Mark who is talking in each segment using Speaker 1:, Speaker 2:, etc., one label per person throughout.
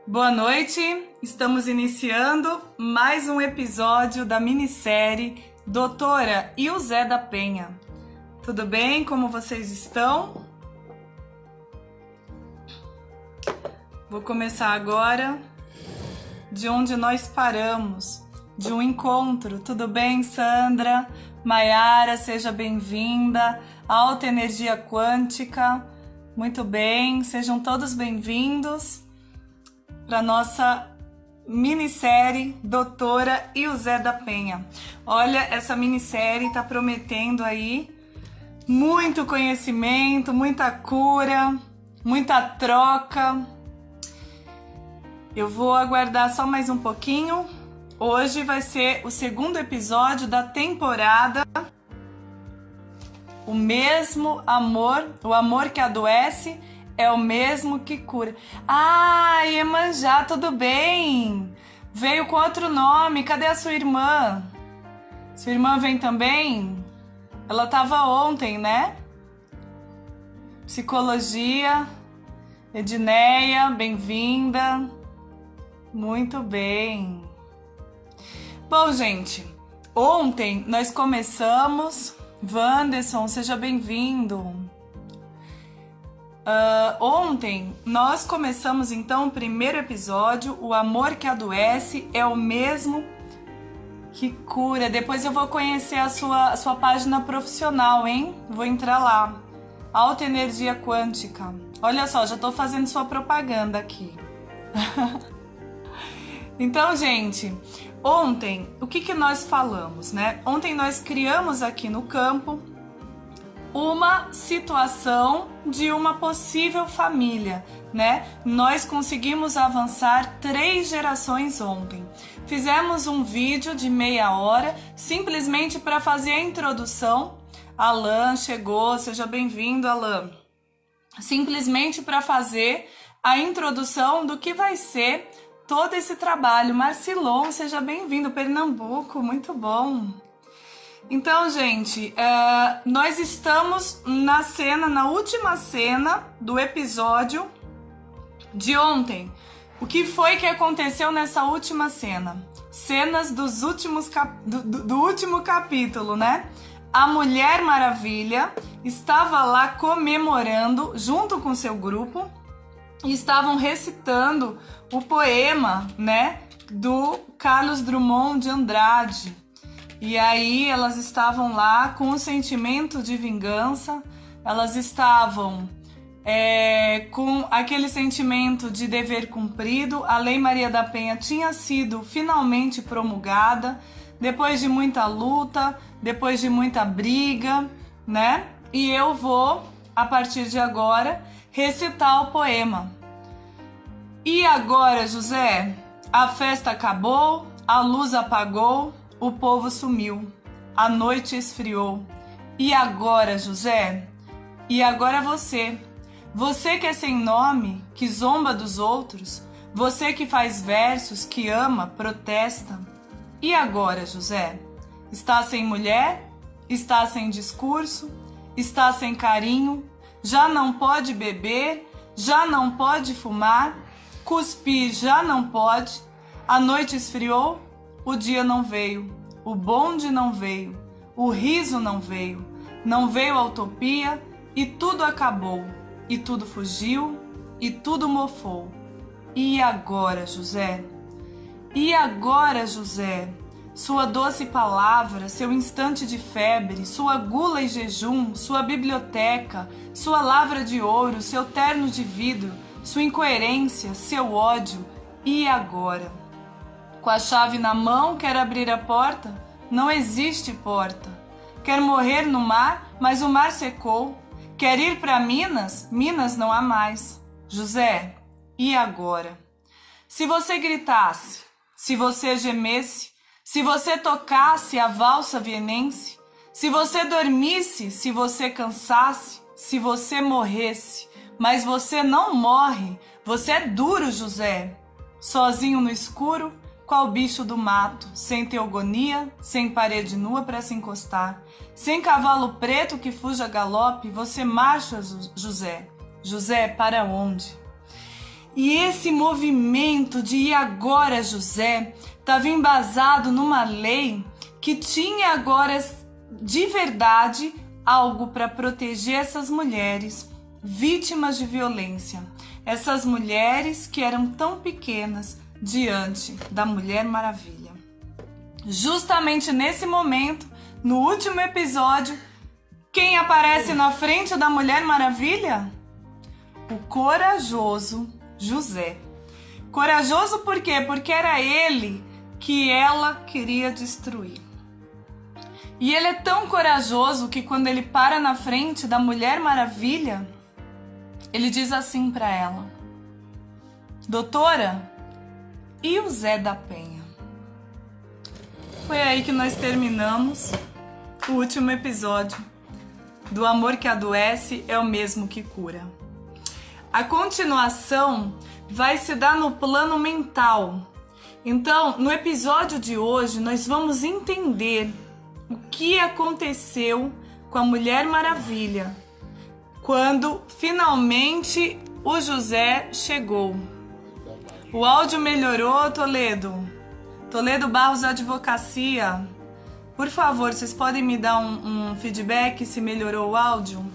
Speaker 1: Boa noite, estamos iniciando mais um episódio da minissérie Doutora e o Zé da Penha. Tudo bem? Como vocês estão? Vou começar agora de onde nós paramos, de um encontro. Tudo bem, Sandra? Maiara, seja bem-vinda. Alta Energia Quântica, muito bem, sejam todos bem-vindos para nossa minissérie Doutora e o Zé da Penha. Olha, essa minissérie está prometendo aí muito conhecimento, muita cura, muita troca. Eu vou aguardar só mais um pouquinho. Hoje vai ser o segundo episódio da temporada O Mesmo Amor, o amor que adoece é o mesmo que cura. Ah, Iemanjá, tudo bem? Veio com outro nome, cadê a sua irmã? Sua irmã vem também? Ela estava ontem, né? Psicologia, Edneia, bem-vinda. Muito bem. Bom, gente, ontem nós começamos... Wanderson, seja bem-vindo. Ontem nós começamos então o primeiro episódio, O Amor que Adoece é o Mesmo que Cura. Depois eu vou conhecer a sua página profissional, hein? Vou entrar lá. Alta Energia Quântica. Olha só, já tô fazendo sua propaganda aqui. Então, gente, ontem, o que nós falamos, né? Ontem nós criamos aqui no campo uma situação de uma possível família, né? Nós conseguimos avançar 3 gerações ontem. Fizemos um vídeo de meia hora, simplesmente para fazer a introdução. Alan chegou, seja bem-vindo, Alan. Simplesmente para fazer a introdução do que vai ser todo esse trabalho. Marcilon, seja bem-vindo, Pernambuco, muito bom. Então, gente, nós estamos na última cena do episódio de ontem. O que foi que aconteceu nessa última cena? Cenas dos últimos do último capítulo, né? A Mulher Maravilha estava lá comemorando junto com seu grupo e estavam recitando o poema, né, do Carlos Drummond de Andrade. E aí elas estavam lá com um sentimento de vingança, elas estavam com aquele sentimento de dever cumprido. A Lei Maria da Penha tinha sido finalmente promulgada, depois de muita luta, depois de muita briga, né? E eu vou, a partir de agora, recitar o poema. E agora, José, a festa acabou, a luz apagou, o povo sumiu, a noite esfriou. E agora, José? E agora você? Você que é sem nome, que zomba dos outros, você que faz versos, que ama, protesta. E agora, José? Está sem mulher? Está sem discurso? Está sem carinho? Já não pode beber? Já não pode fumar? Cuspir já não pode? A noite esfriou? O dia não veio, o bonde não veio, o riso não veio a utopia e tudo acabou, e tudo fugiu, e tudo mofou. E agora, José? E agora, José? Sua doce palavra, seu instante de febre, sua gula e jejum, sua biblioteca, sua lavra de ouro, seu terno de vidro, sua incoerência, seu ódio. E agora? Com a chave na mão, quer abrir a porta? Não existe porta. Quer morrer no mar, mas o mar secou. Quer ir para Minas? Minas não há mais. José, e agora? Se você gritasse, se você gemesse, se você tocasse a valsa vienense, se você dormisse, se você cansasse, se você morresse, mas você não morre, você é duro, José. Sozinho no escuro, qual bicho do mato, sem teogonia, sem parede nua para se encostar, sem cavalo preto que fuja a galope, você marcha, José. José, para onde? E esse movimento de "e agora, José" estava embasado numa lei que tinha agora de verdade algo para proteger essas mulheres vítimas de violência. Essas mulheres que eram tão pequenas diante da Mulher Maravilha. Justamente nesse momento, no último episódio, quem aparece na frente da Mulher Maravilha? O corajoso José. Corajoso por quê? Porque era ele que ela queria destruir. E ele é tão corajoso que quando ele para na frente da Mulher Maravilha, ele diz assim para ela: doutora, e o Zé da Penha? Foi aí que nós terminamos o último episódio do Amor que Adoece é o Mesmo que Cura. A continuação vai se dar no plano mental. Então, no episódio de hoje, nós vamos entender o que aconteceu com a Mulher Maravilha quando finalmente o José chegou. O áudio melhorou, Toledo? Toledo Barros Advocacia. Por favor, vocês podem me dar um feedback se melhorou o áudio?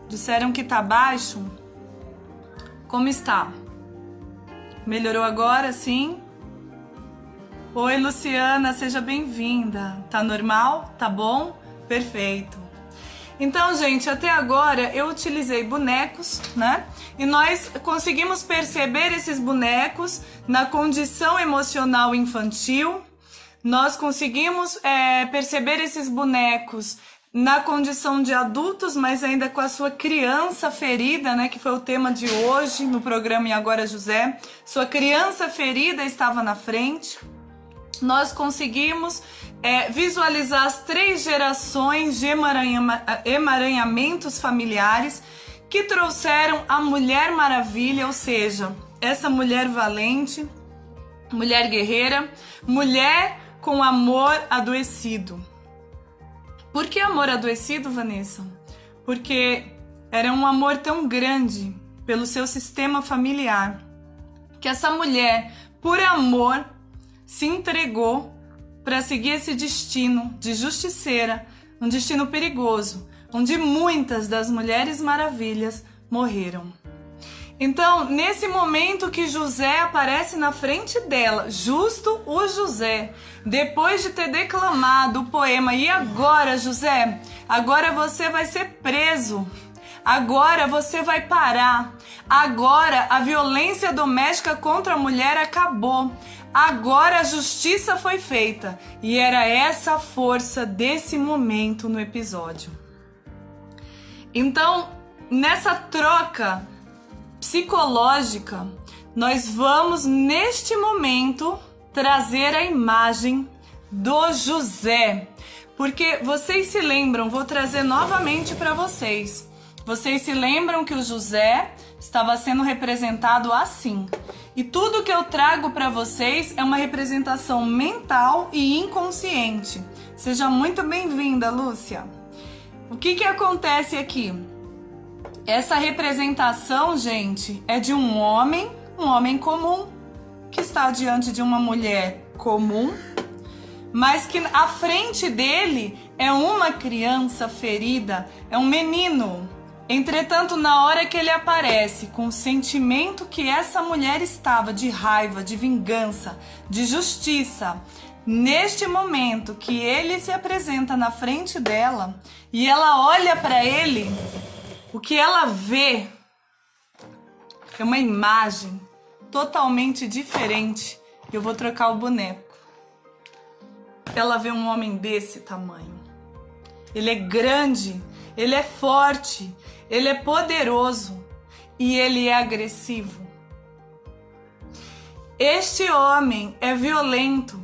Speaker 1: Disseram que tá baixo. Como está? Melhorou agora, sim? Oi, Luciana, seja bem-vinda. Tá normal? Tá bom? Perfeito. Então, gente, até agora eu utilizei bonecos, né? E nós conseguimos perceber esses bonecos na condição emocional infantil. Nós conseguimos perceber esses bonecos na condição de adultos, mas ainda com a sua criança ferida, né? Que foi o tema de hoje no programa E Agora, José. Sua criança ferida estava na frente. Nós conseguimos visualizar as 3 gerações de emaranhamentos familiares que trouxeram a Mulher Maravilha, ou seja, essa mulher valente, mulher guerreira, mulher com amor adoecido. Por que amor adoecido, Vanessa? Porque era um amor tão grande pelo seu sistema familiar que essa mulher, por amor, se entregou para seguir esse destino de justiceira, um destino perigoso, onde muitas das Mulheres Maravilhas morreram. Então, nesse momento que José aparece na frente dela, justo o José, depois de ter declamado o poema "E agora, José? Agora você vai ser preso. Agora você vai parar. Agora a violência doméstica contra a mulher acabou. Agora a justiça foi feita." E era essa a força desse momento no episódio. Então, nessa troca psicológica, nós vamos neste momento trazer a imagem do José. Porque vocês se lembram, vou trazer novamente para vocês. Vocês se lembram que o José estava sendo representado assim. E tudo que eu trago para vocês é uma representação mental e inconsciente. Seja muito bem-vinda, Lúcia. O que acontece aqui? Essa representação, gente, é de um homem comum, que está diante de uma mulher comum, mas que à frente dele é uma criança ferida, é um menino. Entretanto, na hora que ele aparece com o sentimento que essa mulher estava de raiva, de vingança, de justiça, neste momento que ele se apresenta na frente dela e ela olha para ele, o que ela vê é uma imagem totalmente diferente. Eu vou trocar o boneco. Ela vê um homem desse tamanho. Ele é grande, ele é forte, ele é poderoso e ele é agressivo. Este homem é violento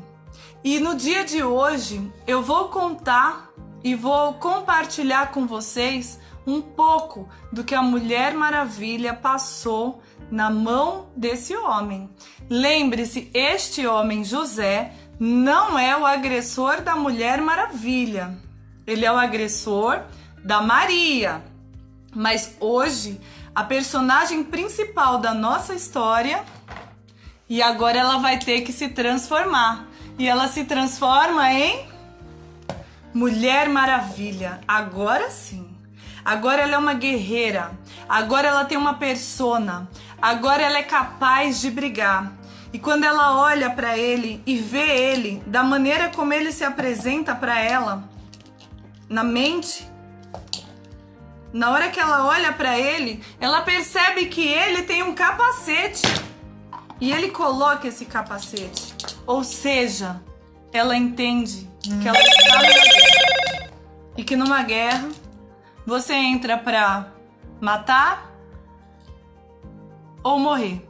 Speaker 1: e no dia de hoje eu vou contar e vou compartilhar com vocês um pouco do que a Mulher Maravilha passou na mão desse homem. Lembre-se, este homem, José, não é o agressor da Mulher Maravilha. Ele é o agressor da Maria. Mas hoje a personagem principal da nossa história, e agora ela vai ter que se transformar. E ela se transforma em Mulher Maravilha. Agora sim. Agora ela é uma guerreira. Agora ela tem uma persona. Agora ela é capaz de brigar. E quando ela olha para ele e vê ele da maneira como ele se apresenta para ela, na mente, na hora que ela olha para ele, ela percebe que ele tem um capacete. E ele coloca esse capacete. Ou seja, ela entende que ela está numa guerra. E que numa guerra, você entra para matar ou morrer.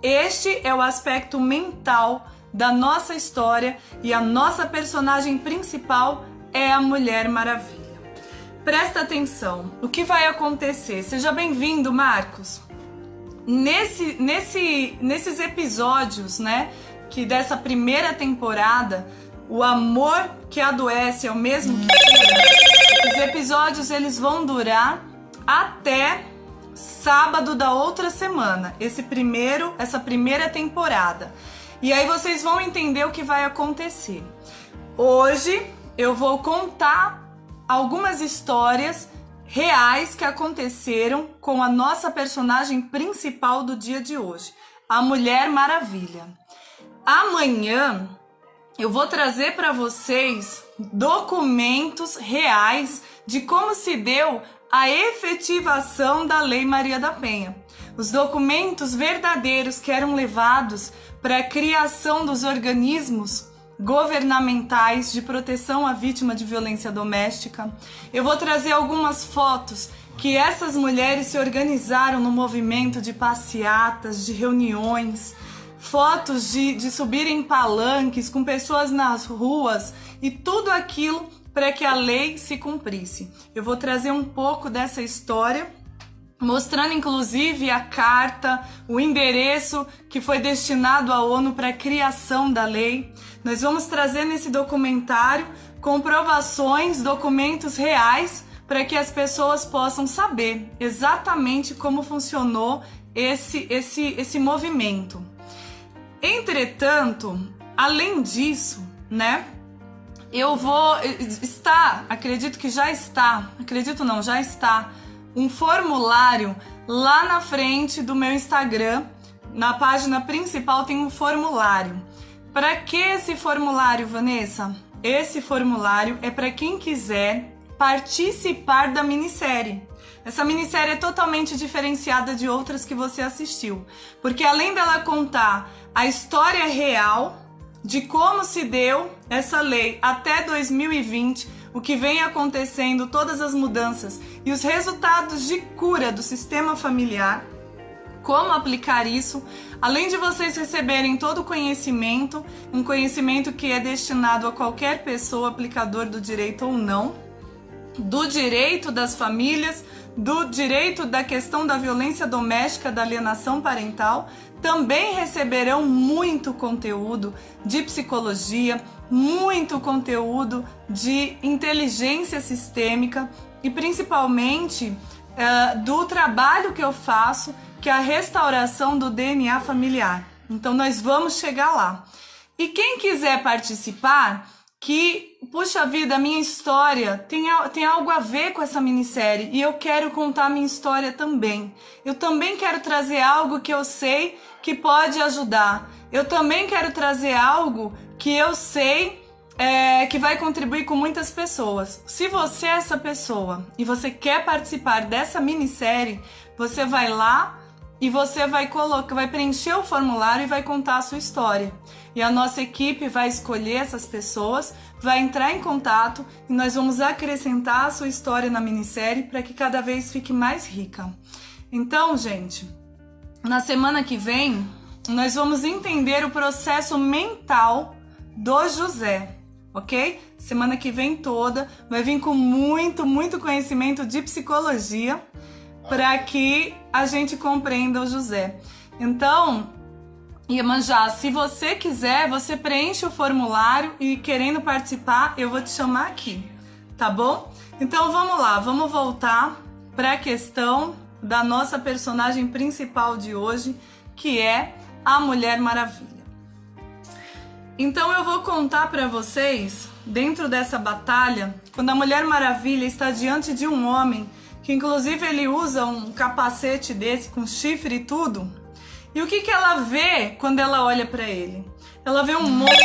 Speaker 1: Este é o aspecto mental da nossa história e a nossa personagem principal é a Mulher Maravilha. Presta atenção, o que vai acontecer? Seja bem-vindo, Marcos. Nesses episódios, né, que dessa primeira temporada, o amor que adoece é o mesmo que cura. Esses episódios eles vão durar até sábado da outra semana, essa primeira temporada. E aí vocês vão entender o que vai acontecer. Hoje eu vou contar algumas histórias reais que aconteceram com a nossa personagem principal do dia de hoje, a Mulher Maravilha. Amanhã eu vou trazer para vocês documentos reais de como se deu a efetivação da Lei Maria da Penha. Os documentos verdadeiros que eram levados para a criação dos organismos governamentais de proteção à vítima de violência doméstica. Eu vou trazer algumas fotos que essas mulheres se organizaram no movimento de passeatas, de reuniões, fotos de subirem palanques com pessoas nas ruas e tudo aquilo para que a lei se cumprisse. Eu vou trazer um pouco dessa história, mostrando inclusive a carta, o endereço que foi destinado à ONU para a criação da lei. Nós vamos trazer nesse documentário comprovações, documentos reais, para que as pessoas possam saber exatamente como funcionou esse movimento. Entretanto, além disso, né, já está um formulário lá na frente do meu Instagram. Na página principal tem um formulário. Para que esse formulário, Vanessa? Esse formulário é para quem quiser participar da minissérie. Essa minissérie é totalmente diferenciada de outras que você assistiu, porque além dela contar a história real de como se deu essa lei até 2020, o que vem acontecendo, todas as mudanças e os resultados de cura do sistema familiar, como aplicar isso, além de vocês receberem todo o conhecimento, um conhecimento que é destinado a qualquer pessoa, aplicador do direito ou não, do direito das famílias, do direito da questão da violência doméstica, da alienação parental, também receberão muito conteúdo de psicologia, muito conteúdo de inteligência sistêmica e principalmente do trabalho que eu faço, que é a restauração do DNA familiar. Então nós vamos chegar lá. E quem quiser participar, que, puxa vida, a minha história tem algo a ver com essa minissérie e eu quero contar a minha história também. Eu também quero trazer algo que eu sei que pode ajudar. Eu também quero trazer algo que eu sei que vai contribuir com muitas pessoas. Se você é essa pessoa e você quer participar dessa minissérie, você vai lá e você vai preencher o formulário e vai contar a sua história. E a nossa equipe vai escolher essas pessoas, vai entrar em contato e nós vamos acrescentar a sua história na minissérie para que cada vez fique mais rica. Então, gente, na semana que vem, nós vamos entender o processo mental do José, ok? Semana que vem toda vai vir com muito conhecimento de psicologia para que a gente compreenda o José. Então, Iemanjá, se você quiser, você preenche o formulário e querendo participar, eu vou te chamar aqui, tá bom? Então vamos lá, vamos voltar para a questão da nossa personagem principal de hoje, que é a Mulher Maravilha. Então eu vou contar para vocês, dentro dessa batalha, quando a Mulher Maravilha está diante de um homem, que inclusive ele usa um capacete desse com chifre e tudo, e o que ela vê quando ela olha para ele? Ela vê um monstro,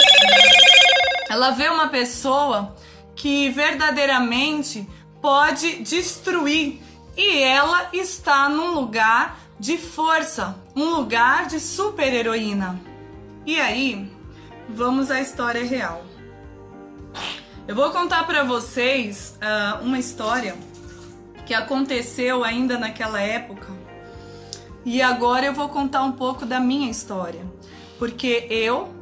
Speaker 1: ela vê uma pessoa que verdadeiramente pode destruir, e ela está num lugar de força, um lugar de super-heroína. E aí, vamos à história real. Eu vou contar para vocês uma história que aconteceu ainda naquela época, e agora eu vou contar um pouco da minha história, porque eu,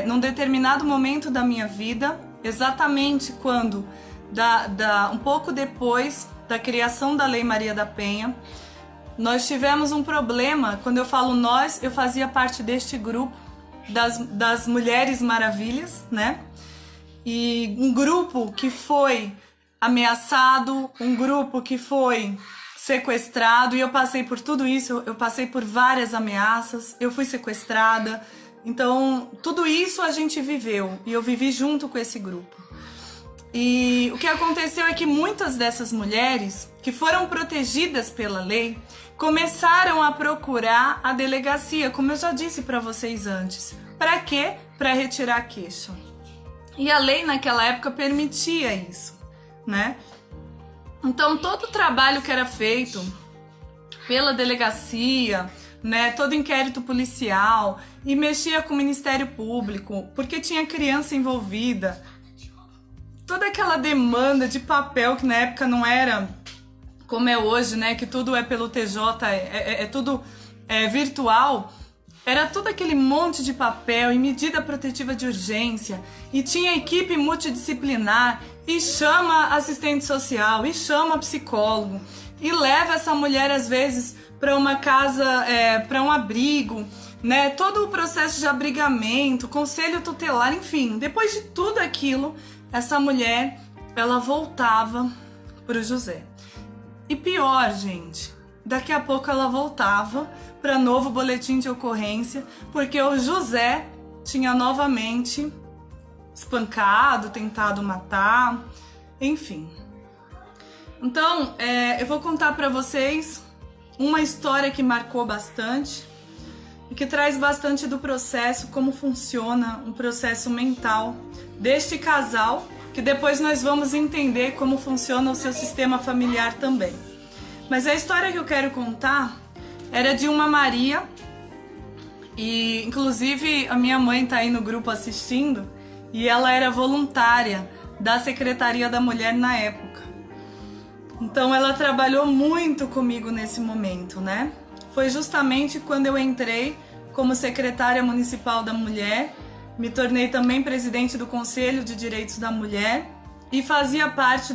Speaker 1: num determinado momento da minha vida, exatamente quando, um pouco depois da criação da Lei Maria da Penha, nós tivemos um problema. Quando eu falo nós, eu fazia parte deste grupo das Mulheres Maravilhas, né? E um grupo que foi ameaçado, um grupo que foi sequestrado, e eu passei por tudo isso, eu passei por várias ameaças, eu fui sequestrada, então tudo isso a gente viveu, e eu vivi junto com esse grupo. E o que aconteceu é que muitas dessas mulheres que foram protegidas pela lei começaram a procurar a delegacia, como eu já disse para vocês antes. Para quê? Para retirar a queixa. E a lei naquela época permitia isso, né? Então todo o trabalho que era feito pela delegacia, né, todo inquérito policial, e mexia com o Ministério Público, porque tinha criança envolvida, toda aquela demanda de papel que na época não era como é hoje, né, que tudo é pelo TJ, tudo virtual. Era todo aquele monte de papel e medida protetiva de urgência, e tinha equipe multidisciplinar, e chama assistente social, e chama psicólogo, e leva essa mulher às vezes para uma casa, para um abrigo, né? Todo o processo de abrigamento, conselho tutelar, enfim. Depois de tudo aquilo, essa mulher, ela voltava pro José. E pior, gente, daqui a pouco ela voltava para novo boletim de ocorrência, porque o José tinha novamente espancado, tentado matar, enfim. Então, eu vou contar para vocês uma história que marcou bastante e que traz bastante do processo, como funciona um processo mental deste casal, que depois nós vamos entender como funciona o seu sistema familiar também. Mas a história que eu quero contar era de uma Maria, e inclusive a minha mãe está aí no grupo assistindo, e ela era voluntária da Secretaria da Mulher na época. Então ela trabalhou muito comigo nesse momento, né? Foi justamente quando eu entrei como secretária municipal da mulher, me tornei também presidente do Conselho de Direitos da Mulher e fazia parte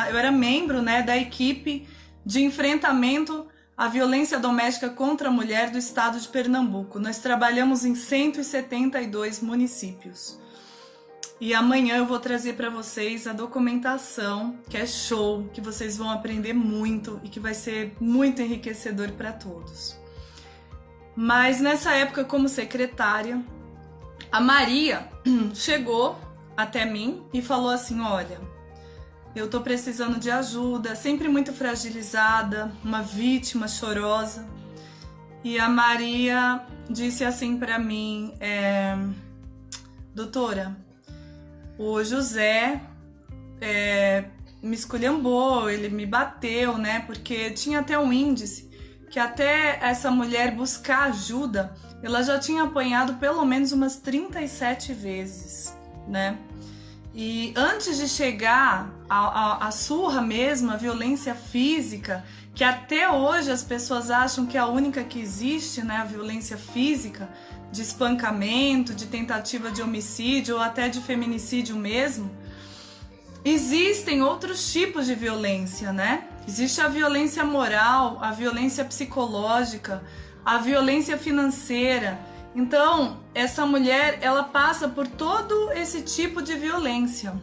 Speaker 1: eu era membro, né, da equipe de enfrentamento à violência doméstica contra a mulher do estado de Pernambuco. Nós trabalhamos em 172 municípios. E amanhã eu vou trazer para vocês a documentação, que é show, que vocês vão aprender muito e que vai ser muito enriquecedor para todos. Mas nessa época, como secretária, a Maria chegou até mim e falou assim: olha, eu tô precisando de ajuda, sempre muito fragilizada, uma vítima chorosa. E a Maria disse assim para mim: doutora, o José me esculhambou, ele me bateu, né? Porque tinha até um índice que até essa mulher buscar ajuda, ela já tinha apanhado pelo menos umas 37 vezes, né? E antes de chegar a surra mesmo, a violência física, que até hoje as pessoas acham que é a única que existe, né? A violência física, de espancamento, de tentativa de homicídio ou até de feminicídio mesmo. Existem outros tipos de violência, né? Existe a violência moral, a violência psicológica, a violência financeira. Então, essa mulher, ela passa por todo esse tipo de violência.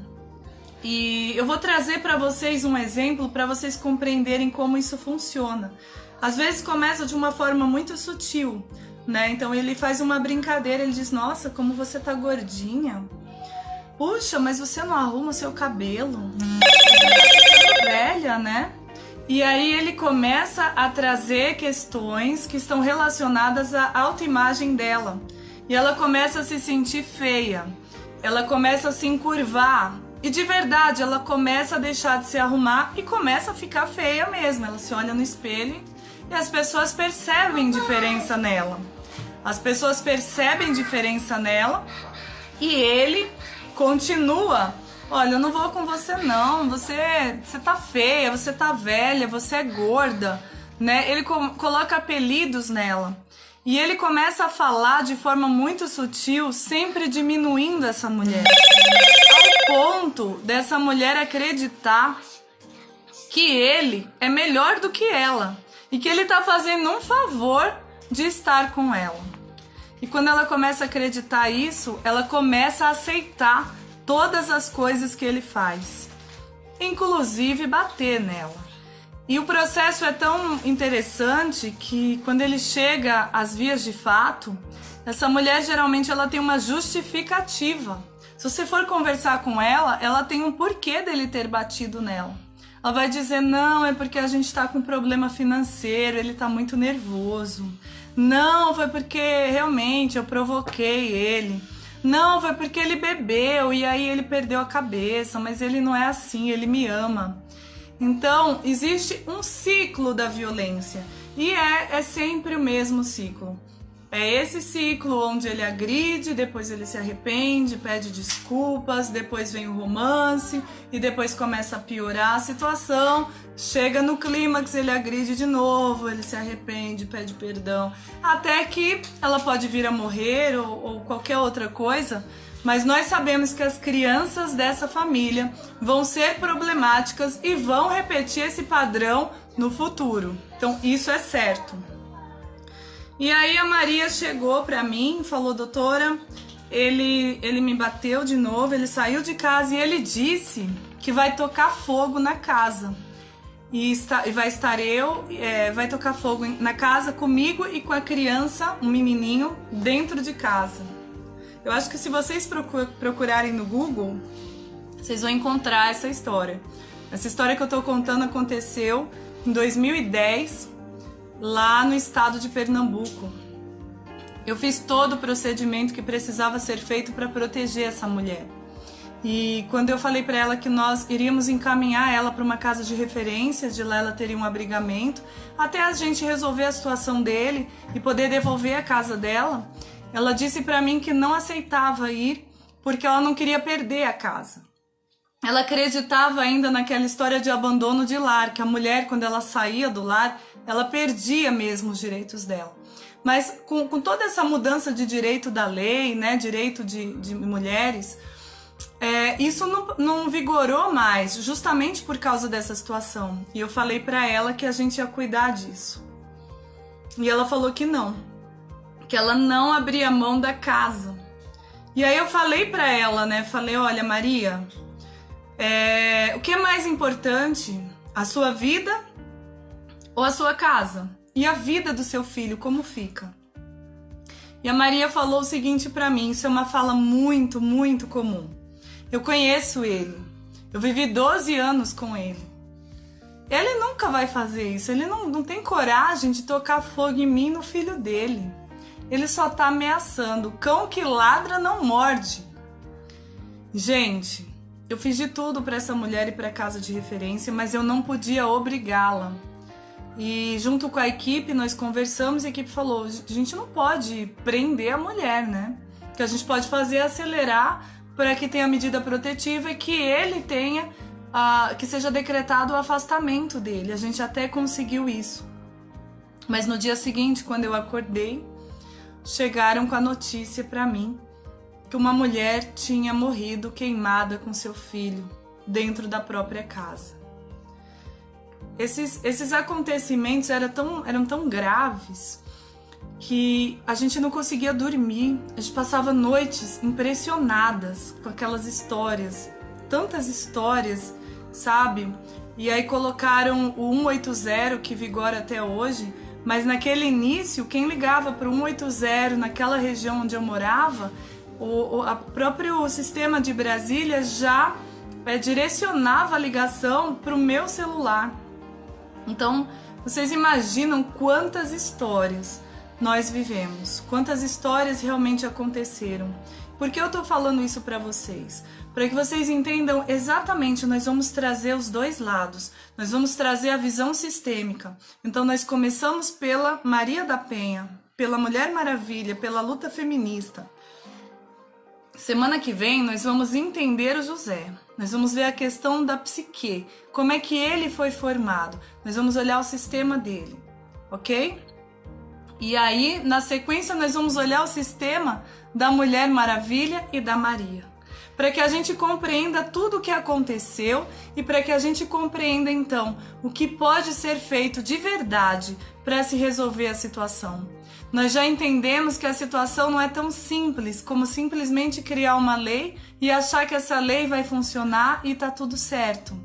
Speaker 1: E eu vou trazer para vocês um exemplo para vocês compreenderem como isso funciona. Às vezes começa de uma forma muito sutil, né? Então ele faz uma brincadeira, ele diz: nossa, como você tá gordinha. Puxa, mas você não arruma o seu cabelo. Você tá velha, né? E aí ele começa a trazer questões que estão relacionadas à autoimagem dela. E ela começa a se sentir feia. Ela começa a se encurvar. E de verdade, ela começa a deixar de se arrumar e começa a ficar feia mesmo. Ela se olha no espelho e as pessoas percebem diferença nela. As pessoas percebem diferença nela e ele continua: olha, eu não vou com você não, você tá feia, você tá velha, você é gorda, né? Ele coloca apelidos nela. E ele começa a falar de forma muito sutil, sempre diminuindo essa mulher. Ao ponto dessa mulher acreditar que ele é melhor do que ela. E que ele tá fazendo um favor de estar com ela. E quando ela começa a acreditar isso, ela começa a aceitar todas as coisas que ele faz. Inclusive bater nela. E o processo é tão interessante que quando ele chega às vias de fato, essa mulher geralmente ela tem uma justificativa. Se você for conversar com ela tem um porquê dele ter batido nela. Ela vai dizer: não, é porque a gente está com problema financeiro, ele está muito nervoso. Não, foi porque realmente eu provoquei ele. Não, foi porque ele bebeu e aí ele perdeu a cabeça, mas ele não é assim, ele me ama. Então, existe um ciclo da violência e é sempre o mesmo ciclo. É esse ciclo onde ele agride, depois ele se arrepende, pede desculpas, depois vem o romance e depois começa a piorar a situação. Chega no clímax, ele agride de novo, ele se arrepende, pede perdão, até que ela pode vir a morrer ou qualquer outra coisa. Mas nós sabemos que as crianças dessa família vão ser problemáticas e vão repetir esse padrão no futuro. Então isso é certo. E aí a Maria chegou pra mim e falou: doutora, ele me bateu de novo, ele saiu de casa e ele disse que vai tocar fogo na casa. E vai tocar fogo na casa comigo e com a criança, um menininho, dentro de casa. Eu acho que se vocês procurarem no Google, vocês vão encontrar essa história. Essa história que eu tô contando aconteceu em 2010, lá no estado de Pernambuco. Eu fiz todo o procedimento que precisava ser feito para proteger essa mulher. E quando eu falei para ela que nós iríamos encaminhar ela para uma casa de referência, de lá ela teria um abrigamento, até a gente resolver a situação dele e poder devolver a casa dela, ela disse para mim que não aceitava ir porque ela não queria perder a casa. Ela acreditava ainda naquela história de abandono de lar, que a mulher, quando ela saía do lar, ela perdia mesmo os direitos dela. Mas com toda essa mudança de direito da lei, né, direito de mulheres, isso não vigorou mais, justamente por causa dessa situação. E eu falei para ela que a gente ia cuidar disso. E ela falou que não. Que ela não abria mão da casa. E aí eu falei pra ela, né? Falei: olha, Maria, o que é mais importante? A sua vida ou a sua casa? E a vida do seu filho, como fica? E a Maria falou o seguinte pra mim, isso é uma fala muito, muito comum. Eu conheço ele. Eu vivi 12 anos com ele. Ele nunca vai fazer isso. Ele não tem coragem de tocar fogo em mim e no filho dele. Ele só tá ameaçando. O cão que ladra não morde. Gente, eu fiz de tudo para essa mulher ir para casa de referência, mas eu não podia obrigá-la. E junto com a equipe nós conversamos e a equipe falou: a gente não pode prender a mulher, né? O que a gente pode fazer é acelerar para que tenha medida protetiva e que ele tenha, que seja decretado o afastamento dele. A gente até conseguiu isso. Mas no dia seguinte, quando eu acordei, chegaram com a notícia para mim que uma mulher tinha morrido queimada com seu filho dentro da própria casa. Esses acontecimentos eram tão graves que a gente não conseguia dormir. A gente passava noites impressionadas com aquelas histórias tantas histórias, sabe? E aí colocaram o 180 que vigora até hoje, mas naquele início, quem ligava para o 180 naquela região onde eu morava, o próprio sistema de Brasília já direcionava a ligação para o meu celular. Então, vocês imaginam quantas histórias nós vivemos, quantas histórias realmente aconteceram. Por que eu tô falando isso para vocês? Para que vocês entendam exatamente, nós vamos trazer os dois lados, nós vamos trazer a visão sistêmica. Então nós começamos pela Maria da Penha, pela Mulher Maravilha, pela luta feminista. Semana que vem nós vamos entender o José, nós vamos ver a questão da psique, como é que ele foi formado, nós vamos olhar o sistema dele, ok? E aí, na sequência, nós vamos olhar o sistema da Mulher Maravilha e da Maria, para que a gente compreenda tudo o que aconteceu e para que a gente compreenda, então, o que pode ser feito de verdade para se resolver a situação. Nós já entendemos que a situação não é tão simples como simplesmente criar uma lei e achar que essa lei vai funcionar e tá tudo certo.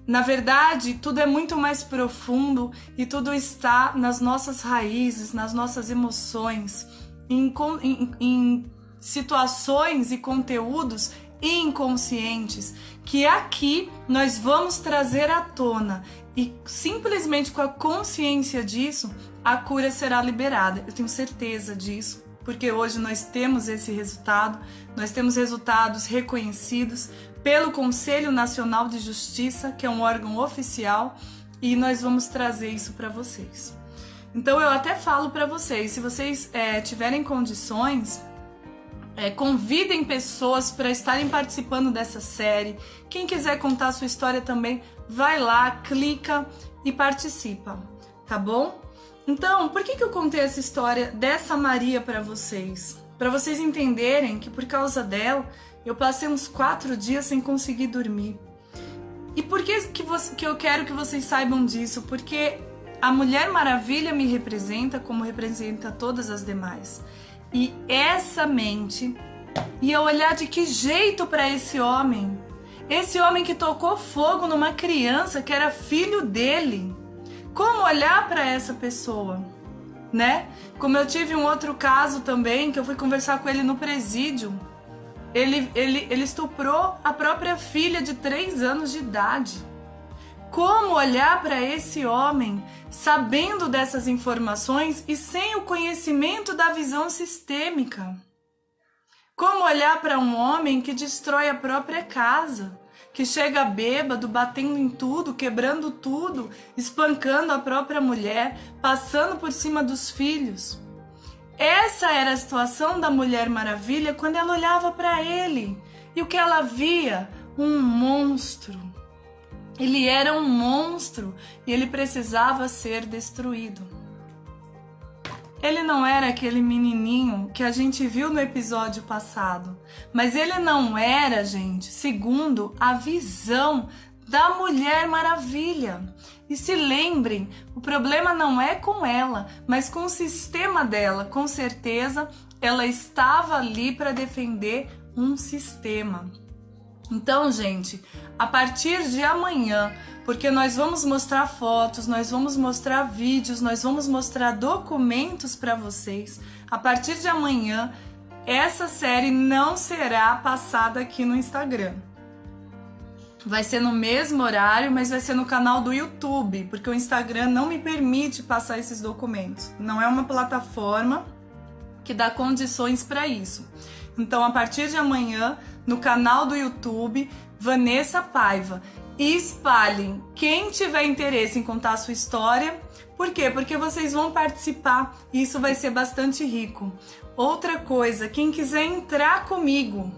Speaker 1: Na verdade, tudo é muito mais profundo e tudo está nas nossas raízes, nas nossas emoções, em situações e conteúdos inconscientes que aqui nós vamos trazer à tona e simplesmente com a consciência disso, a cura será liberada. Eu tenho certeza disso, porque hoje nós temos esse resultado, nós temos resultados reconhecidos pelo Conselho Nacional de Justiça, que é um órgão oficial, e nós vamos trazer isso para vocês. Então eu até falo para vocês, se vocês tiverem condições, convidem pessoas para estarem participando dessa série. Quem quiser contar a sua história também, vai lá, clica e participa, tá bom? Então, por que eu contei essa história dessa Maria para vocês? Para vocês entenderem que por causa dela, eu passei uns 4 dias sem conseguir dormir. E por que eu quero que vocês saibam disso? Porque a Mulher Maravilha me representa como representa todas as demais. E essa mente ia olhar de que jeito para esse homem que tocou fogo numa criança que era filho dele. Como olhar para essa pessoa, né? Como eu tive um outro caso também, que eu fui conversar com ele no presídio. Ele estuprou a própria filha de 3 anos de idade. Como olhar para esse homem sabendo dessas informações e sem o conhecimento da visão sistêmica? Como olhar para um homem que destrói a própria casa, que chega bêbado, batendo em tudo, quebrando tudo, espancando a própria mulher, passando por cima dos filhos? Essa era a situação da Mulher Maravilha quando ela olhava para ele. E o que ela via? Um monstro. Ele era um monstro e ele precisava ser destruído. Ele não era aquele menininho que a gente viu no episódio passado, mas ele não era, gente, segundo a visão da Mulher Maravilha. E se lembrem, o problema não é com ela, mas com o sistema dela. Com certeza, ela estava ali para defender um sistema. Então, gente, a partir de amanhã, porque nós vamos mostrar fotos, nós vamos mostrar vídeos, nós vamos mostrar documentos para vocês. A partir de amanhã, essa série não será passada aqui no Instagram. Vai ser no mesmo horário, mas vai ser no canal do YouTube, porque o Instagram não me permite passar esses documentos. Não é uma plataforma que dá condições para isso. Então, a partir de amanhã, no canal do YouTube, Vanessa Paiva, espalhem quem tiver interesse em contar a sua história. Por quê? Porque vocês vão participar e isso vai ser bastante rico. Outra coisa, quem quiser entrar comigo,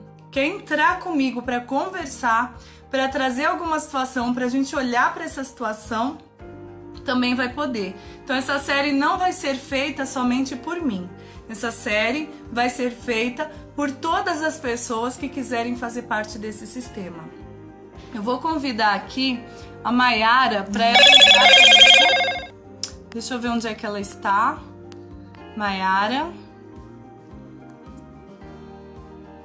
Speaker 1: para conversar, para trazer alguma situação, para a gente olhar para essa situação, também vai poder. Então essa série não vai ser feita somente por mim. Essa série vai ser feita por todas as pessoas que quiserem fazer parte desse sistema. Eu vou convidar aqui a Maiara para ela entrar comigo. Deixa eu ver onde é que ela está. Maiara.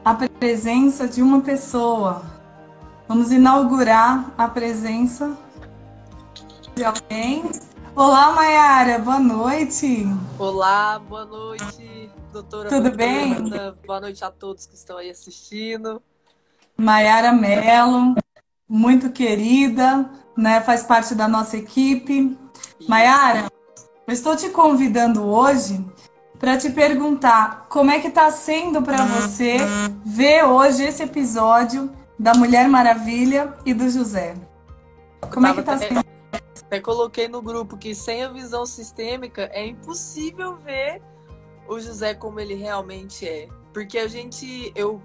Speaker 1: A presença de uma pessoa. Vamos inaugurar a presença de alguém. Olá, Mayara, boa noite.
Speaker 2: Olá, boa noite, doutora
Speaker 1: Tudo bem?
Speaker 2: Roberta. Boa noite a todos que estão aí assistindo.
Speaker 1: Mayara Mello, muito querida, né? Faz parte da nossa equipe.
Speaker 2: Isso.
Speaker 1: Mayara, eu estou te convidando hoje para te perguntar como é que está sendo para você ver hoje esse episódio da Mulher Maravilha e do José.
Speaker 2: Eu
Speaker 1: Como é que
Speaker 2: tava
Speaker 1: está sendo?
Speaker 2: até coloquei no grupo que sem a visão sistêmica é impossível ver o José como ele realmente é. Porque eu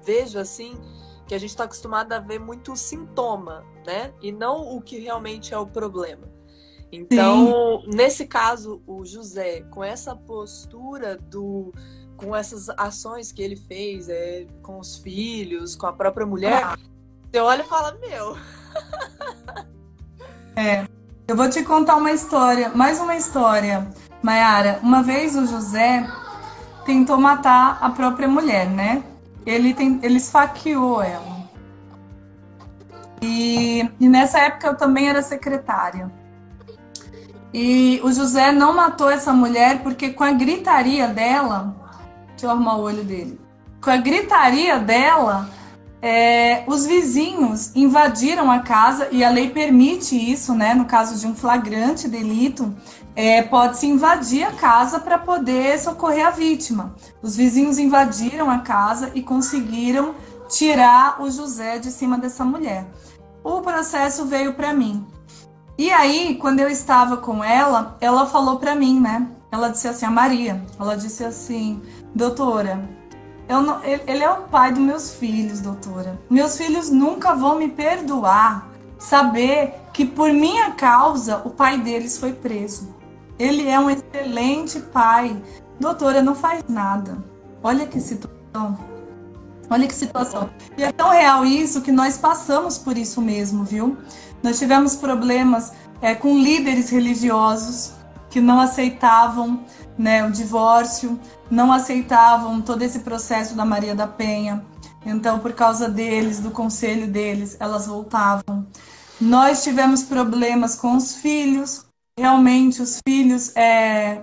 Speaker 2: vejo assim que a gente está acostumado a ver muito sintoma, né? E não o que realmente é o problema. Então, nesse caso, o José, com essa postura com essas ações que ele fez, com os filhos, com a própria mulher, você olha e fala, meu.
Speaker 1: Eu vou te contar uma história, mais uma história, Mayara. Uma vez o José tentou matar a própria mulher, né? Ele esfaqueou ela. E nessa época eu também era secretária. E o José não matou essa mulher porque com a gritaria dela... Deixa eu arrumar o olho dele. Com a gritaria dela, os vizinhos invadiram a casa, e a lei permite isso, né? No caso de um flagrante delito, pode-se invadir a casa para poder socorrer a vítima. Os vizinhos invadiram a casa e conseguiram tirar o José de cima dessa mulher. O processo veio para mim. E aí, quando eu estava com ela, ela falou para mim, né? Ela disse assim, a Maria, ela disse assim, doutora, ele é o pai dos meus filhos, doutora. Meus filhos nunca vão me perdoar saber que por minha causa o pai deles foi preso. Ele é um excelente pai. Doutora, não faz nada. Olha que situação. Olha que situação. E é tão real isso que nós passamos por isso mesmo, viu? Nós tivemos problemas com líderes religiosos que não aceitavam, né, o divórcio, não aceitavam todo esse processo da Maria da Penha. Então, por causa deles, do conselho deles, elas voltavam. Nós tivemos problemas com os filhos. Realmente, os filhos,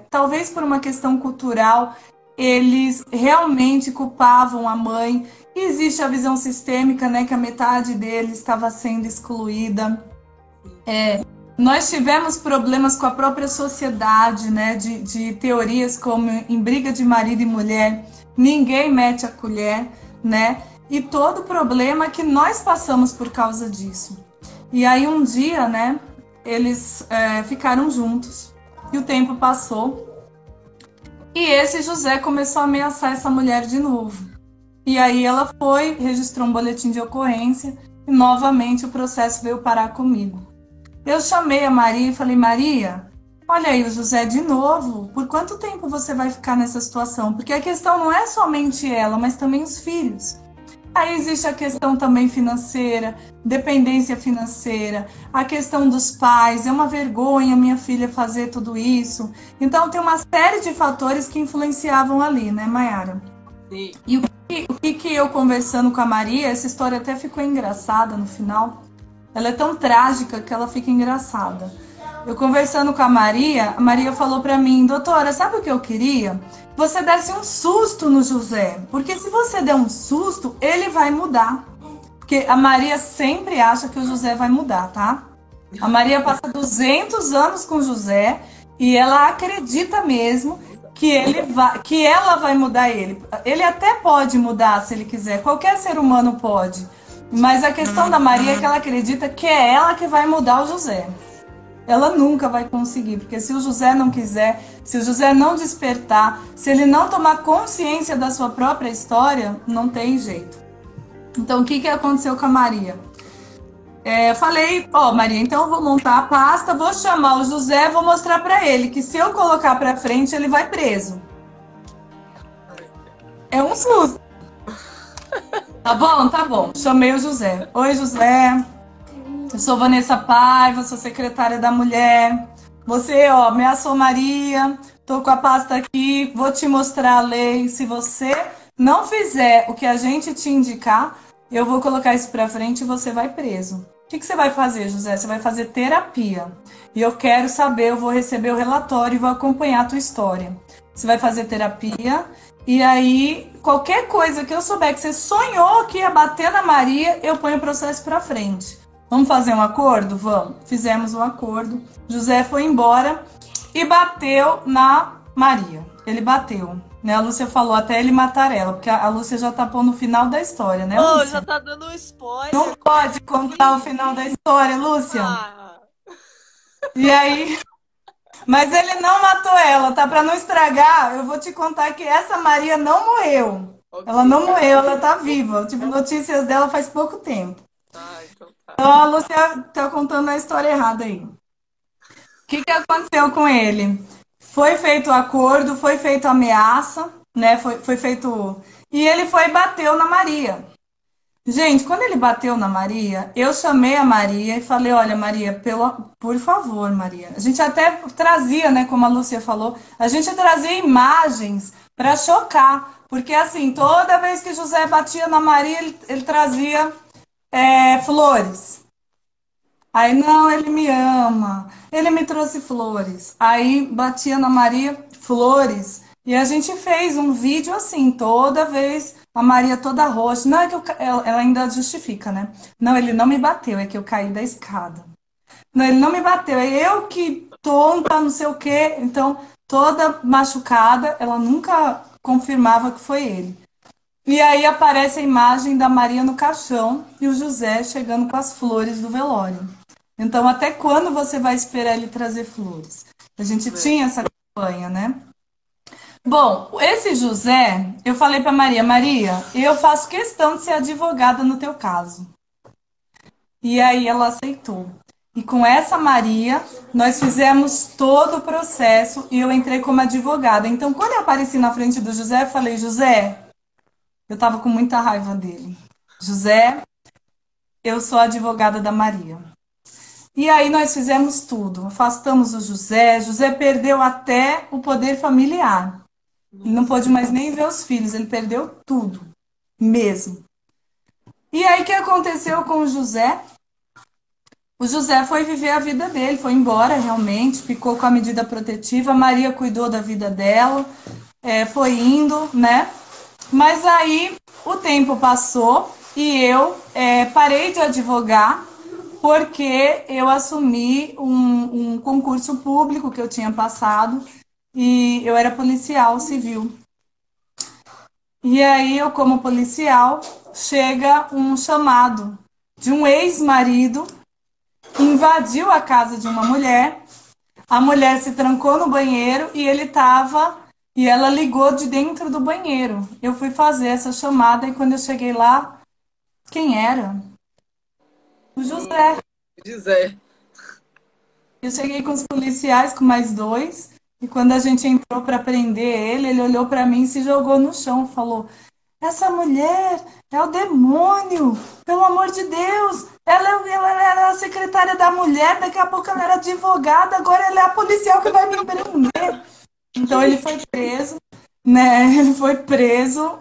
Speaker 1: talvez por uma questão cultural, eles realmente culpavam a mãe. E existe a visão sistêmica, né, que a metade deles estava sendo excluída. Nós tivemos problemas com a própria sociedade, né, de teorias como em briga de marido e mulher, ninguém mete a colher, né, e todo o problema que nós passamos por causa disso. E aí um dia, né, eles ficaram juntos e o tempo passou e esse José começou a ameaçar essa mulher de novo. E aí ela foi, registrou um boletim de ocorrência e novamente o processo veio parar comigo. Eu chamei a Maria e falei, Maria, olha aí o José de novo, por quanto tempo você vai ficar nessa situação? Porque a questão não é somente ela, mas também os filhos. Aí existe a questão também financeira, dependência financeira, a questão dos pais, é uma vergonha minha filha fazer tudo isso. Então tem uma série de fatores que influenciavam ali, né, Mayara?
Speaker 2: Sim.
Speaker 1: E o que eu conversando com a Maria, essa história até ficou engraçada no final. Ela é tão trágica que ela fica engraçada. Eu conversando com a Maria falou pra mim, doutora, sabe o que eu queria? Você desse um susto no José, porque se você der um susto, ele vai mudar. Porque a Maria sempre acha que o José vai mudar, tá? A Maria passa 200 anos com o José e ela acredita mesmo que ela vai mudar ele. Ele até pode mudar se ele quiser, qualquer ser humano pode. Mas a questão da Maria é que ela acredita que é ela que vai mudar o José. Ela nunca vai conseguir, porque se o José não quiser, se o José não despertar, se ele não tomar consciência da sua própria história, não tem jeito. Então, o que aconteceu com a Maria? Falei, Maria, então eu vou montar a pasta, vou chamar o José, vou mostrar pra ele que se eu colocar pra frente, ele vai preso. É um susto. Tá bom, tá bom. Chamei o José. Oi, José. Eu sou Vanessa Paiva, sou secretária da mulher. Você, ameaçou Maria. Tô com a pasta aqui. Vou te mostrar a lei. Se você não fizer o que a gente te indicar, eu vou colocar isso pra frente e você vai preso. O que você vai fazer, José? Você vai fazer terapia. E eu quero saber, eu vou receber o relatório e vou acompanhar a tua história. Você vai fazer terapia e aí qualquer coisa que eu souber que você sonhou que ia bater na Maria, eu ponho o processo pra frente. Vamos fazer um acordo? Vamos. Fizemos um acordo. José foi embora e bateu na Maria. Ele bateu. Né? A Lúcia falou até ele matar ela, porque a Lúcia já tá pondo o final da história, né,
Speaker 2: Oh, já
Speaker 1: Lúcia?
Speaker 2: tá dando um
Speaker 1: Não
Speaker 2: spoiler. Como
Speaker 1: pode contar o
Speaker 2: assim?
Speaker 1: final da história, Lúcia.
Speaker 2: Ah,
Speaker 1: E aí, mas ele não matou ela, tá? Pra não estragar, eu vou te contar que essa Maria não morreu. Ela
Speaker 2: ok.
Speaker 1: não morreu, ela tá viva. Eu tive notícias dela faz pouco tempo.
Speaker 2: Ah, então tá.
Speaker 1: Então a Lúcia tá contando a história errada aí. O que aconteceu com ele? Foi feito o acordo, foi feito a ameaça, né? Foi feito. E ele foi e bateu na Maria. Gente, quando ele bateu na Maria, eu chamei a Maria e falei: Olha, Maria, por favor, Maria. A gente até trazia, né, como a Lúcia falou, a gente trazia imagens para chocar, porque assim, toda vez que José batia na Maria, ele trazia flores. Aí, não, ele me ama. Ele me trouxe flores. Aí batia na Maria flores. E a gente fez um vídeo assim, toda vez a Maria toda roxa. Não é que ela ainda justifica, né? Não, ele não me bateu, é que eu caí da escada. Não, ele não me bateu, é eu que tonta, não sei o quê. Então, toda machucada, ela nunca confirmava que foi ele. E aí aparece a imagem da Maria no caixão e o José chegando com as flores do velório. Então, até quando você vai esperar ele trazer flores? A gente
Speaker 2: É.
Speaker 1: tinha essa campanha, né? Bom, esse José, eu falei para Maria, Maria, eu faço questão de ser advogada no teu caso. E aí ela aceitou. E com essa Maria, nós fizemos todo o processo e eu entrei como advogada. Então, quando eu apareci na frente do José, eu falei, José, eu tava com muita raiva dele. José, eu sou a advogada da Maria. E aí nós fizemos tudo. Afastamos o José. José perdeu até o poder familiar. Ele não
Speaker 2: Nossa.
Speaker 1: pôde mais nem ver os filhos. Ele perdeu tudo, mesmo. E aí o que aconteceu com o José? O José foi viver a vida dele, foi embora realmente, ficou com a medida protetiva. A Maria cuidou da vida dela, foi indo, né? Mas aí o tempo passou e eu parei de advogar porque eu assumi um concurso público que eu tinha passado e eu era policial civil. E aí eu, como policial, chega um chamado de um ex-marido que invadiu a casa de uma mulher. A mulher se trancou no banheiro e ele estava e ela ligou de dentro do banheiro. Eu fui fazer essa chamada e quando eu cheguei lá, quem era? O José.
Speaker 2: José.
Speaker 1: Eu cheguei com os policiais, com mais dois, e quando a gente entrou para prender ele, ele olhou para mim e se jogou no chão, falou: Essa mulher é o demônio, pelo amor de Deus. Ela era a secretária da mulher, daqui a pouco ela era advogada, agora ela é a policial que vai me prender. Então ele foi preso, né? Ele foi preso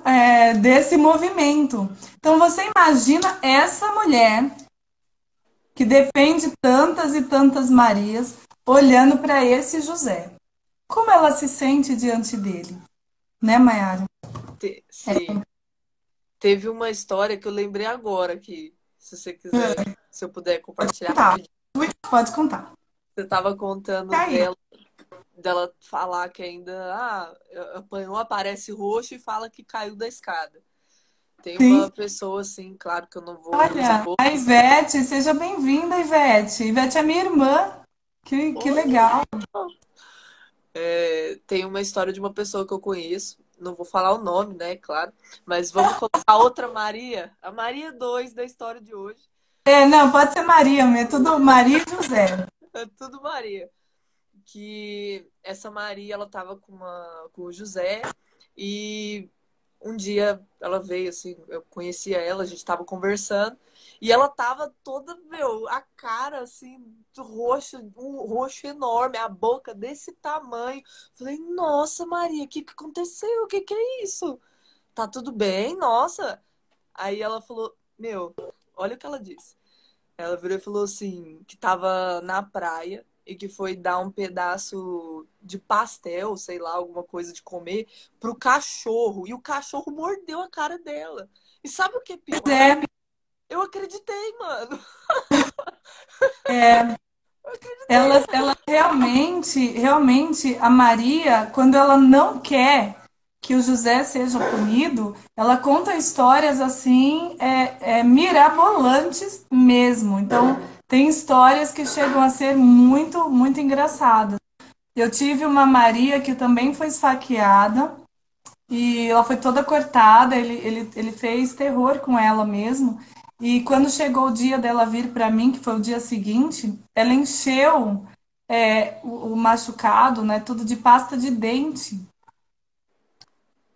Speaker 1: desse movimento. Então você imagina essa mulher que defende tantas e tantas Marias olhando para esse José. Como ela se sente diante dele, né, Mayara?
Speaker 2: Sim. Teve uma história que eu lembrei agora que, se você quiser, se eu puder compartilhar
Speaker 1: Tá,
Speaker 2: rapidinho.
Speaker 1: pode contar.
Speaker 2: Você estava contando
Speaker 1: Tá aí.
Speaker 2: dela falar que ainda apanhou, aparece roxo e fala que caiu da escada. Tem
Speaker 1: Sim.
Speaker 2: uma pessoa assim, claro que eu não vou
Speaker 1: Olha,
Speaker 2: expor.
Speaker 1: a Ivete, seja bem-vinda, Ivete. Ivete é minha irmã. Que
Speaker 2: Oi.
Speaker 1: legal.
Speaker 2: Tem uma história de uma pessoa que eu conheço, não vou falar o nome, né, claro, mas vamos colocar outra Maria, a Maria 2 da história de hoje.
Speaker 1: Não, pode ser Maria, é tudo Maria e José.
Speaker 2: É tudo Maria. Que essa Maria, ela tava com o José e um dia ela veio, assim, eu conhecia ela, a gente tava conversando e ela tava toda, meu, a cara, assim, roxa, um roxo enorme, a boca desse tamanho. Falei, nossa, Maria, o que aconteceu? O que é isso? Tá tudo bem? Nossa. Aí ela falou, Meu, olha o que ela disse. Ela virou e falou assim, que tava na praia e que foi dar um pedaço de pastel, sei lá, alguma coisa de comer, pro cachorro. E o cachorro mordeu a cara dela. E sabe o que é pior?
Speaker 1: É,
Speaker 2: Eu acreditei, mano.
Speaker 1: é,
Speaker 2: Eu acreditei.
Speaker 1: ela realmente, a Maria, quando ela não quer que o José seja punido, ela conta histórias assim, mirabolantes mesmo. Então, tem histórias que chegam a ser muito, muito engraçadas. Eu tive uma Maria que também foi esfaqueada e ela foi toda cortada. Ele fez terror com ela mesmo. E quando chegou o dia dela vir para mim, que foi o dia seguinte, ela encheu o machucado, né, tudo de pasta de dente.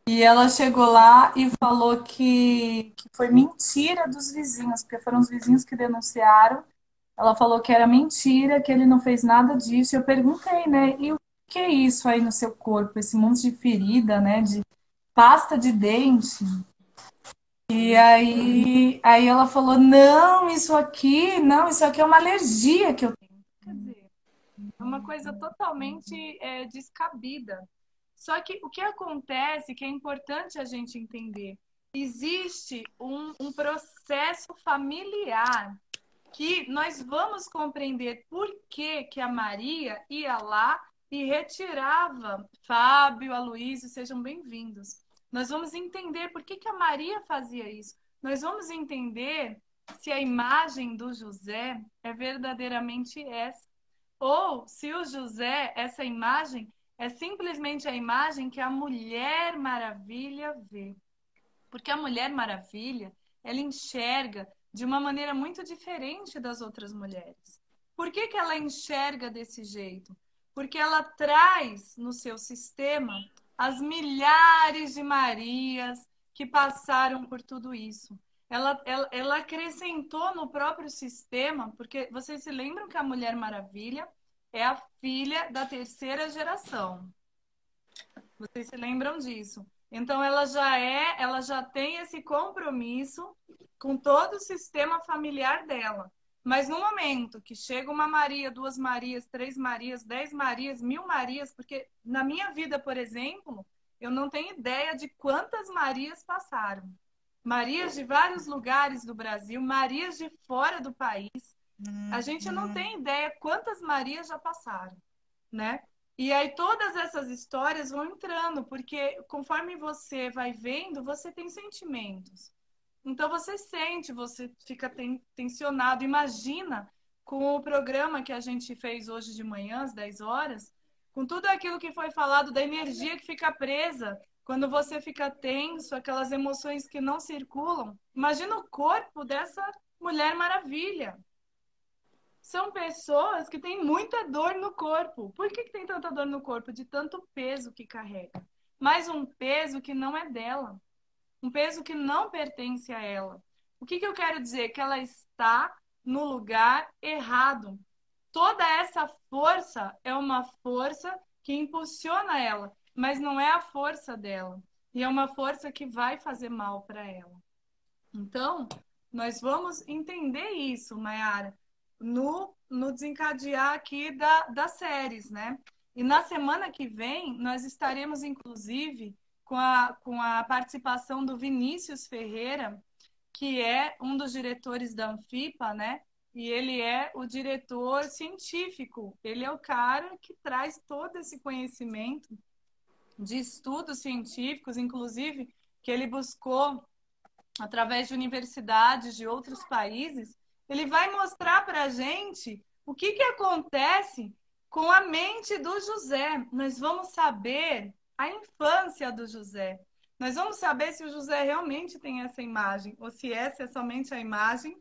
Speaker 1: E ela chegou lá e falou que foi mentira dos vizinhos, porque foram os vizinhos que denunciaram. Ela falou que era mentira, que ele não fez nada disso. Eu perguntei, né? E o que é isso aí no seu corpo? Esse monte de ferida, né? De pasta de dente. E aí ela falou: não, isso aqui é uma alergia que eu tenho. Quer dizer, é uma coisa totalmente descabida. Só que o que acontece, que é importante a gente entender, existe um processo familiar que nós vamos compreender por que, que a Maria ia lá e retirava Fábio, Aloísio, sejam bem-vindos. Nós vamos entender por que, que a Maria fazia isso. Nós vamos entender se a imagem do José é verdadeiramente essa. Ou se o José, essa imagem, é simplesmente a imagem que a Mulher Maravilha vê. Porque a Mulher Maravilha, ela enxerga de uma maneira muito diferente das outras mulheres. Por que que ela enxerga desse jeito? Porque ela traz no seu sistema as milhares de Marias que passaram por tudo isso. Ela acrescentou no próprio sistema, porque vocês se lembram que a Mulher Maravilha é a filha da terceira geração. Vocês se lembram disso? Então ela já tem esse compromisso com todo o sistema familiar dela. Mas no momento que chega uma Maria, duas Marias, três Marias, 10 Marias, 1000 Marias, porque na minha vida, por exemplo, eu não tenho ideia de quantas Marias passaram. Marias de vários lugares do Brasil, Marias de fora do país. A gente não tem ideia quantas Marias já passaram, né? E aí todas essas histórias vão entrando, porque conforme você vai vendo, você tem sentimentos. Então você sente, você fica tensionado. Imagina com o programa que a gente fez hoje de manhã, às 10 horas, com tudo aquilo que foi falado, da energia que fica presa, quando você fica tenso, aquelas emoções que não circulam. Imagina o corpo dessa Mulher Maravilha. São pessoas que têm muita dor no corpo. Por que tem tanta dor no corpo? De tanto peso que carrega. Mas um peso que não é dela. Um peso que não pertence a ela. O que eu quero dizer? Que ela está no lugar errado. Toda essa força é uma força que impulsiona ela, mas não é a força dela. E é uma força que vai fazer mal para ela. Então, nós vamos entender isso, Mayara, no desencadear aqui das séries, né? E na semana que vem, nós estaremos, inclusive, com a participação do Vinícius Ferreira, que é um dos diretores da Anfipa, né? E ele é o diretor científico. Ele é o cara que traz todo esse conhecimento de estudos científicos, inclusive, que ele buscou através de universidades de outros países. Ele vai mostrar para a gente o que acontece com a mente do José. Nós vamos saber a infância do José. Nós vamos saber se o José realmente tem essa imagem ou se essa é somente a imagem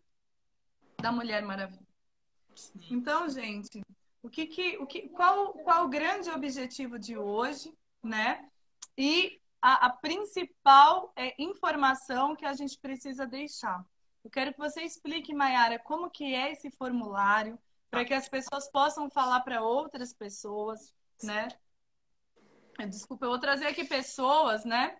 Speaker 1: da Mulher Maravilha. Então, gente, qual o grande objetivo de hoje, né? E a principal informação que a gente precisa deixar. Eu quero que você explique, Mayara, como que é esse formulário, para que as pessoas possam falar para outras pessoas, né? Desculpa, eu vou trazer aqui pessoas, né?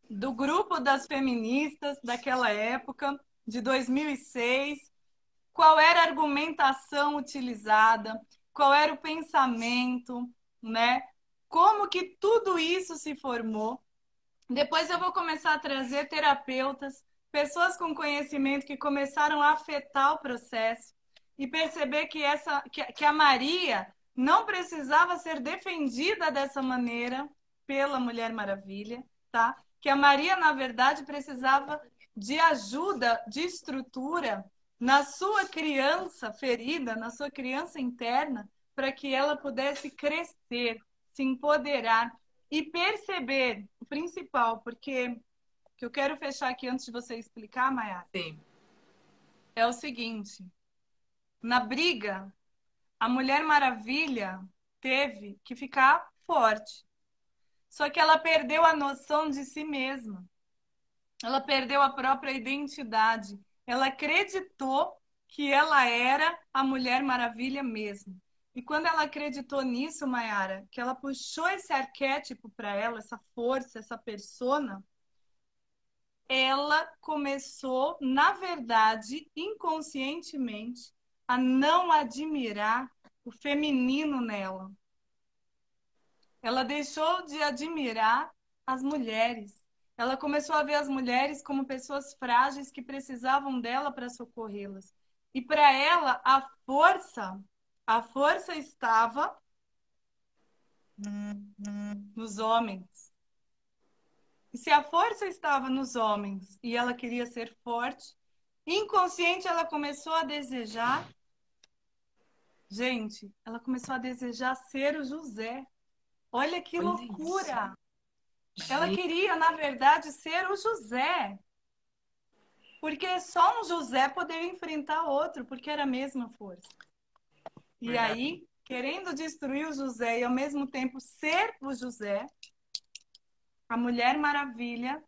Speaker 1: Do grupo das feministas daquela época, de 2006, qual era a argumentação utilizada, qual era o pensamento, né? Como que tudo isso se formou. Depois eu vou começar a trazer terapeutas, pessoas com conhecimento que começaram a afetar o processo e perceber que a Maria não precisava ser defendida dessa maneira pela Mulher Maravilha, tá? Que a Maria, na verdade, precisava de ajuda, de estrutura na sua criança ferida, na sua criança interna, para que ela pudesse crescer, se empoderar e perceber o principal, porque que eu quero fechar aqui antes de você explicar, Mayara,
Speaker 2: Sim.
Speaker 1: é o seguinte: na briga, a Mulher Maravilha teve que ficar forte. Só que ela perdeu a noção de si mesma. Ela perdeu a própria identidade. Ela acreditou que ela era a Mulher Maravilha mesmo. E quando ela acreditou nisso, Mayara, que ela puxou esse arquétipo para ela, essa força, essa persona, ela começou, na verdade, inconscientemente, a não admirar o feminino nela. Ela deixou de admirar as mulheres. Ela começou a ver as mulheres como pessoas frágeis que precisavam dela para socorrê-las. E para ela, a força estava nos homens. E se a força estava nos homens e ela queria ser forte, inconsciente ela começou a desejar. Gente, ela começou a desejar ser o José. Olha que
Speaker 2: Olha
Speaker 1: loucura!
Speaker 2: isso.
Speaker 1: Ela
Speaker 2: Gente,
Speaker 1: queria, na verdade, ser o José. Porque só um José poderia enfrentar outro, porque era a mesma força. E
Speaker 2: verdade.
Speaker 1: aí, querendo destruir o José e ao mesmo tempo ser o José, a Mulher Maravilha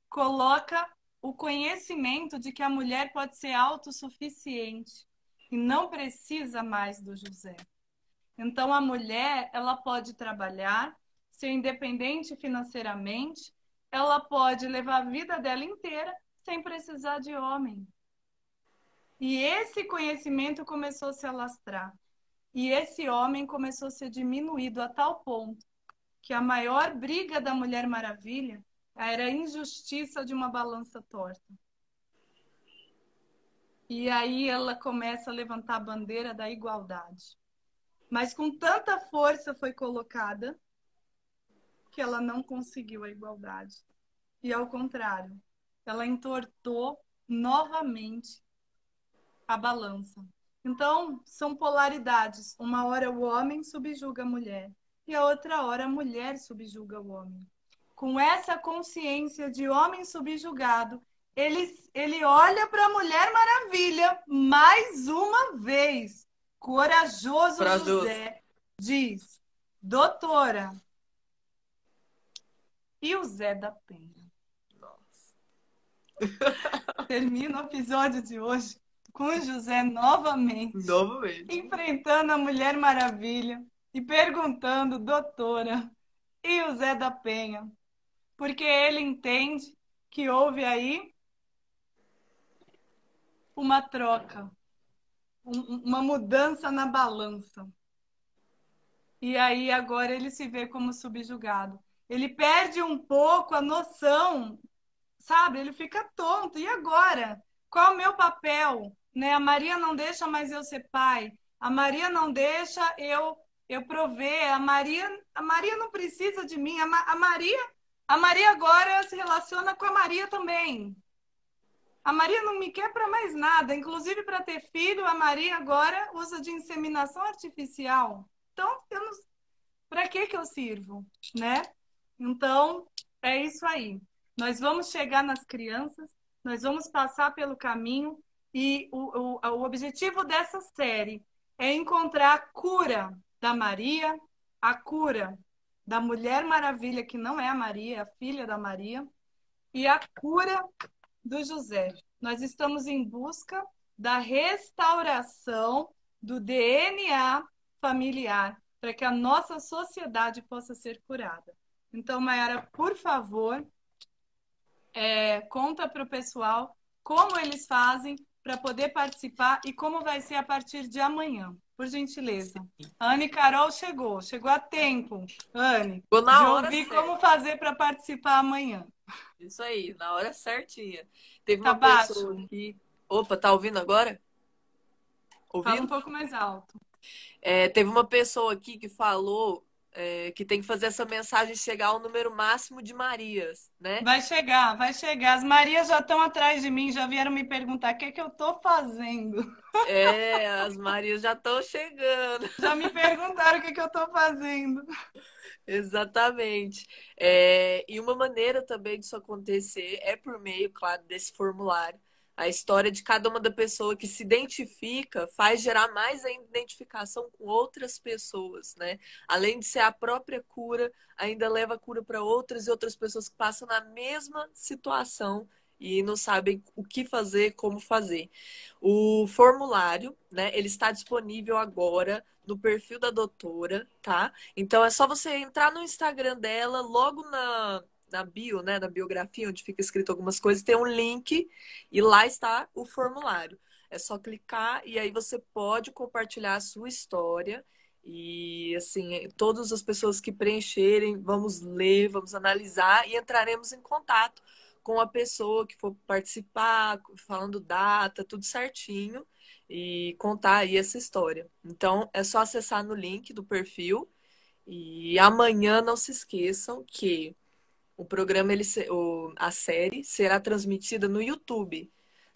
Speaker 1: coloca o conhecimento de que a mulher pode ser autossuficiente e não precisa mais do José. Então, a mulher, ela pode trabalhar, ser independente financeiramente, ela pode levar a vida dela inteira sem precisar de homem. E esse conhecimento começou a se alastrar. E esse homem começou a ser diminuído a tal ponto que a maior briga da Mulher Maravilha era a injustiça de uma balança torta. E aí ela começa a levantar a bandeira da igualdade. Mas com tanta força foi colocada que ela não conseguiu a igualdade. E ao contrário, ela entortou novamente a balança. Então, são polaridades. Uma hora o homem subjuga a mulher e a outra hora a mulher subjuga o homem. Com essa consciência de homem subjugado, ele olha para a Mulher Maravilha mais uma vez. Corajoso José diz: doutora, e o Zé da Penha?
Speaker 2: Nossa.
Speaker 1: Termina o episódio de hoje com o José novamente enfrentando a Mulher Maravilha e perguntando, doutora, e o Zé da Penha? Porque ele entende que houve aí uma troca, uma mudança na balança. E aí agora ele se vê como subjugado. Ele perde um pouco a noção, sabe? Ele fica tonto. E agora? Qual é o meu papel? Né? A Maria não deixa mais eu ser pai. A Maria não deixa eu prover. A Maria não precisa de mim. A Maria agora se relaciona com a Maria também. A Maria não me quer para mais nada. Inclusive, para ter filho, a Maria agora usa de inseminação artificial. Então, para que eu sirvo, né? Então, é isso aí. Nós vamos chegar nas crianças, nós vamos passar pelo caminho e o objetivo dessa série é encontrar a cura da Maria, a cura da Mulher Maravilha, que não é a Maria, é a filha da Maria, e a cura do José. Nós estamos em busca da restauração do DNA familiar para que a nossa sociedade possa ser curada. Então, Mayara, por favor, conta para o pessoal como eles fazem para poder participar e como vai ser a partir de amanhã, por gentileza. A Anne Carol chegou a tempo, Anne,
Speaker 2: Ficou
Speaker 1: de
Speaker 2: na hora
Speaker 1: ouvir
Speaker 2: certa.
Speaker 1: como fazer para participar amanhã.
Speaker 2: Isso aí, na hora certinha. Teve
Speaker 1: Tá
Speaker 2: uma pessoa
Speaker 1: baixo?
Speaker 2: que. Opa, tá ouvindo agora?
Speaker 1: Fala um
Speaker 2: Ouvindo?
Speaker 1: pouco mais alto.
Speaker 2: Teve uma pessoa aqui que falou que tem que fazer essa mensagem chegar ao número máximo de Marias, né?
Speaker 1: Vai chegar, vai chegar. As Marias já estão atrás de mim, já vieram me perguntar o que é que eu estou fazendo.
Speaker 2: As Marias já estão chegando.
Speaker 1: Já me perguntaram o que é que eu estou fazendo.
Speaker 2: Exatamente. E uma maneira também disso acontecer é por meio, claro, desse formulário. A história de cada uma da pessoa que se identifica faz gerar mais ainda identificação com outras pessoas, né? Além de ser a própria cura, ainda leva a cura para outras e outras pessoas que passam na mesma situação e não sabem o que fazer, como fazer. O formulário, né, ele está disponível agora no perfil da doutora, tá? Então é só você entrar no Instagram dela, logo na bio, né, na biografia, onde fica escrito algumas coisas, tem um link e lá está o formulário. É só clicar e aí você pode compartilhar a sua história. E assim, todas as pessoas que preencherem, vamos ler, vamos analisar e entraremos em contato com a pessoa que for participar, falando data, tudo certinho e contar aí essa história. Então, é só acessar no link do perfil e amanhã não se esqueçam que o programa, a série, será transmitida no YouTube,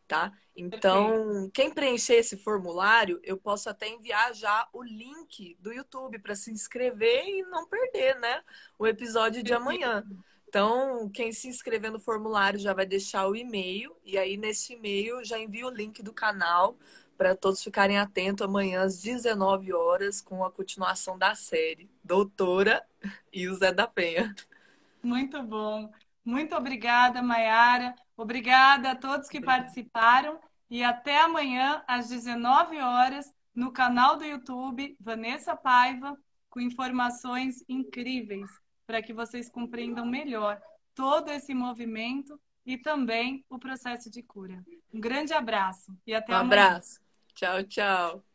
Speaker 2: tá?
Speaker 1: Perfeito.
Speaker 2: Então, quem preencher esse formulário, eu posso até enviar já o link do YouTube para se inscrever e não perder, né? O episódio de amanhã.
Speaker 1: Perfeito.
Speaker 2: Então, quem se inscrever no formulário já vai deixar o e-mail, e aí nesse e-mail já envio o link do canal para todos ficarem atentos amanhã às 19 horas com a continuação da série Doutora e o Zé da Penha.
Speaker 1: Muito bom. Muito obrigada, Maiara. Obrigada a todos que participaram e até amanhã às 19 horas no canal do YouTube Vanessa Paiva com informações incríveis para que vocês compreendam melhor todo esse movimento e também o processo de cura. Um grande abraço e até
Speaker 2: Um
Speaker 1: amanhã.
Speaker 2: abraço. Tchau, tchau.